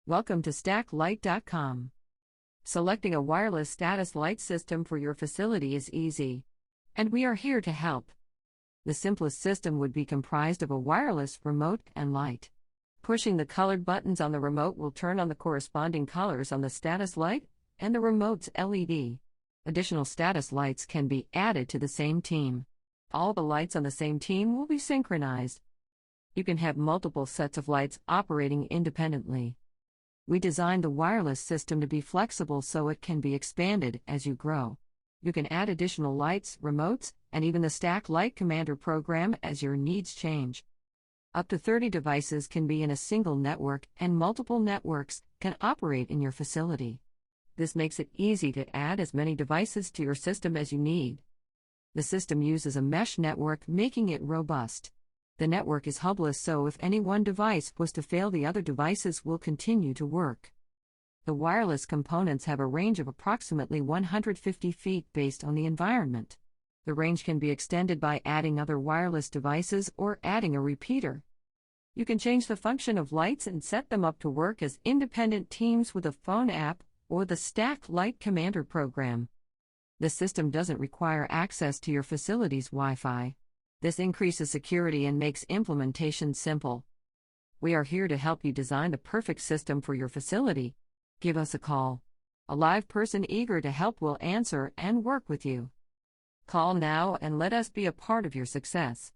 Welcome to Stack-Light.com. Selecting a wireless status light system for your facility is easy, and we are here to help. The simplest system would be comprised of a wireless remote and light. Pushing the colored buttons on the remote will turn on the corresponding colors on the status light and the remote's LED. Additional status lights can be added to the same team. All the lights on the same team will be synchronized. You can have multiple sets of lights operating independently. We designed the wireless system to be flexible so it can be expanded as you grow. You can add additional lights, remotes, and even the Stack-Light Commander program as your needs change. Up to 30 devices can be in a single network, and multiple networks can operate in your facility. This makes it easy to add as many devices to your system as you need. The system uses a mesh network, making it robust. The network is hubless, so if any one device was to fail, the other devices will continue to work. The wireless components have a range of approximately 150 feet based on the environment. The range can be extended by adding other wireless devices or adding a repeater. You can change the function of lights and set them up to work as independent teams with a phone app or the Stack-Light Commander program. The system doesn't require access to your facility's Wi-Fi. This increases security and makes implementation simple. We are here to help you design the perfect system for your facility. Give us a call. A live person eager to help will answer and work with you. Call now and let us be a part of your success.